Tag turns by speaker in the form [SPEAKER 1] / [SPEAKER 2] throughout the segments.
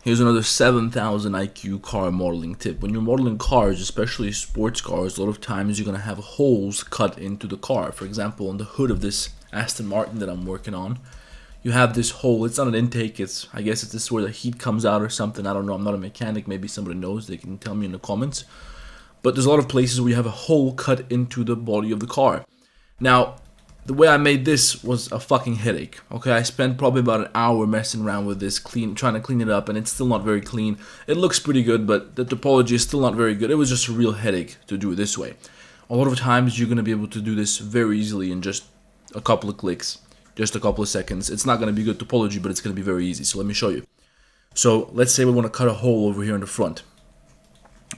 [SPEAKER 1] Here's another 7,000 IQ car modeling tip. When you're modeling cars, especially sports cars, a lot of times you're going to have holes cut into the car. For example, on the hood of this Aston Martin that I'm working on, you have this hole. It's not an intake. I guess it's this where the heat comes out or something. I don't know. I'm not a mechanic. Maybe somebody knows. They can tell me in the comments. But there's a lot of places where you have a hole cut into the body of the car. Now, the way I made this was a fucking headache. Okay, I spent probably about an hour messing around with this, trying to clean it up, and it's still not very clean. It looks pretty good, but the topology is still not very good. It was just a real headache to do it this way. A lot of times you're going to be able to do this very easily in just a couple of clicks, just a couple of seconds. It's not going to be good topology, but it's going to be very easy. So let me show you. So let's say we want to cut a hole over here in the front.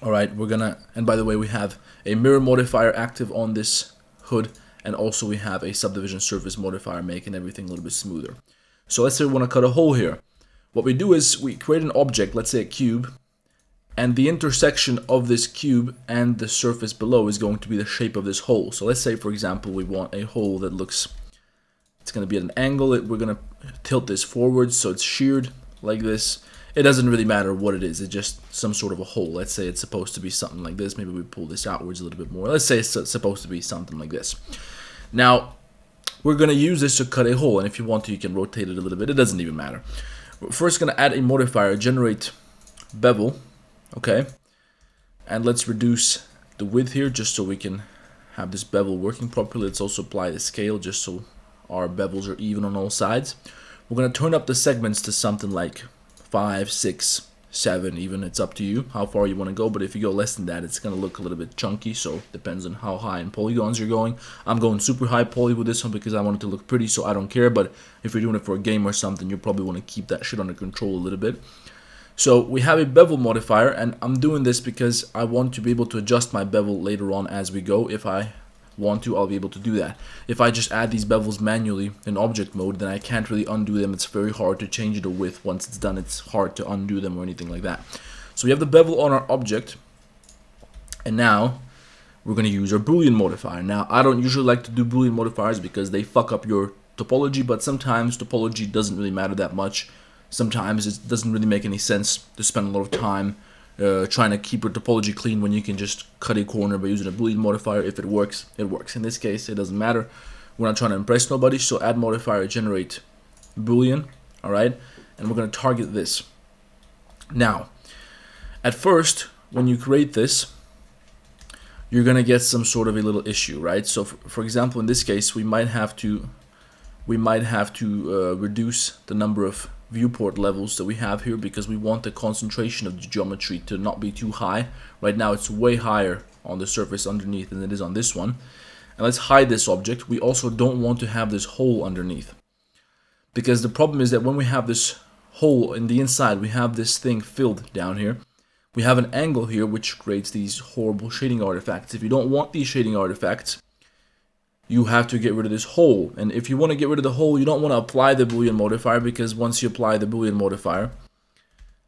[SPEAKER 1] Alright, we're gonna, and by the way, we have a mirror modifier active on this hood, and also we have a subdivision surface modifier making everything a little bit smoother. So let's say we want to cut a hole here. What we do is we create an object, let's say a cube, and the intersection of this cube and the surface below is going to be the shape of this hole. So let's say, for example, we want a hole that looks, it's going to be at an angle. We're going to tilt this forward so it's sheared like this. It doesn't really matter what it is. It's just some sort of a hole. Let's say it's supposed to be something like this. Maybe we pull this outwards a little bit more. Let's say it's supposed to be something like this. Now, we're going to use this to cut a hole. And if you want to, you can rotate it a little bit. It doesn't even matter. We're first going to add a modifier, generate bevel. Okay. And let's reduce the width here just so we can have this bevel working properly. Let's also apply the scale just so our bevels are even on all sides. We're going to turn up the segments to something like 5, 6, 7 even. It's up to you how far you want to go, but if you go less than that, it's going to look a little bit chunky, so it depends on how high in polygons you're going. I'm going super high poly with this one because I want it to look pretty, so I don't care, but if you're doing it for a game or something, you probably want to keep that shit under control a little bit. So we have a bevel modifier, and I'm doing this because I want to be able to adjust my bevel later on as we go. If I want to, I'll be able to do that. If I just add these bevels manually in object mode, then I can't really undo them. It's very hard to change the width. Once it's done, it's hard to undo them or anything like that. So we have the bevel on our object, and now we're going to use our boolean modifier. Now, I don't usually like to do boolean modifiers because they fuck up your topology, but sometimes topology doesn't really matter that much. Sometimes it doesn't really make any sense to spend a lot of time trying to keep your topology clean when you can just cut a corner by using a boolean modifier. If it works, it works. In this case, it doesn't matter. We're not trying to impress nobody, so add modifier, generate boolean, alright? And we're going to target this. Now, at first, when you create this, you're going to get some sort of a little issue, right? So, for example, in this case, we might have to reduce the number of viewport levels that we have here because we want the concentration of the geometry to not be too high. Right now it's way higher on the surface underneath than it is on this one. And let's hide this object. We also don't want to have this hole underneath, because the problem is that when we have this hole in the inside, we have this thing filled down here. We have an angle here which creates these horrible shading artifacts. If you don't want these shading artifacts, you have to get rid of this hole. And if you want to get rid of the hole, you don't want to apply the boolean modifier, because once you apply the boolean modifier,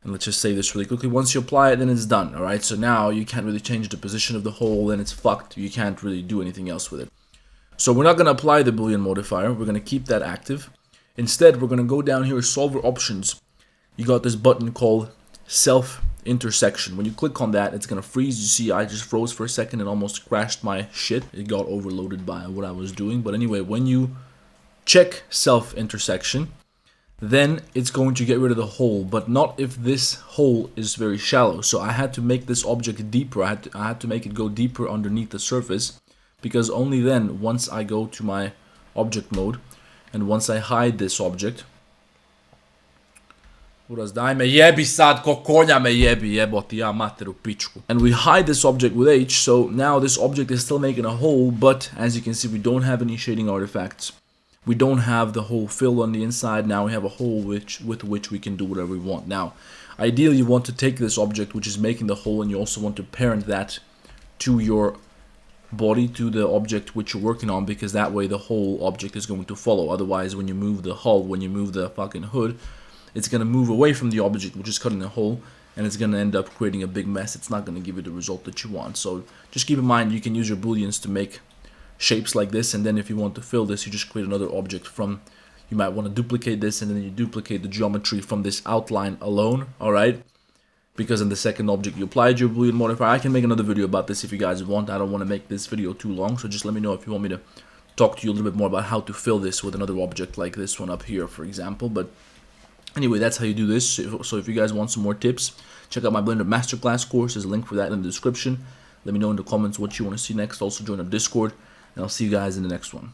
[SPEAKER 1] and let's just say this really quickly, once you apply it, then it's done. Alright, so now you can't really change the position of the hole, and it's fucked. You can't really do anything else with it. So we're not going to apply the boolean modifier. We're going to keep that active. Instead, we're going to go down here, solver options. You got this button called self intersection. When you click on that, it's gonna freeze. You see, I just froze for a second and almost crashed my shit. It got overloaded by what I was doing. But anyway, when you check self intersection, then it's going to get rid of the hole, but not if this hole is very shallow. So I had to make this object deeper. I had to make it go deeper underneath the surface, because only then, once I go to my object mode and once I hide this object, and we hide this object with H, so now this object is still making a hole, but as you can see, we don't have any shading artifacts. We don't have the hole filled on the inside. Now we have a hole with which we can do whatever we want. Now, ideally, you want to take this object which is making the hole, and you also want to parent that to your body, to the object which you're working on, because that way the whole object is going to follow. Otherwise, when you move the hull, when you move the fucking hood, it's going to move away from the object which is cutting a hole, and it's going to end up creating a big mess. It's not going to give you the result that you want. So just keep in mind, you can use your booleans to make shapes like this, and then if you want to fill this, you just create another object from you might want to duplicate this, and then you duplicate the geometry from this outline alone, alright? Because in the second object you applied your Boolean modifier. I can make another video about this if you guys want. I don't want to make this video too long, so just let me know if you want me to talk to you a little bit more about how to fill this with another object like this one up here, for example. But anyway, that's how you do this. So if you guys want some more tips, check out my Blender Masterclass course. There's a link for that in the description. Let me know in the comments what you want to see next. Also join our Discord, and I'll see you guys in the next one.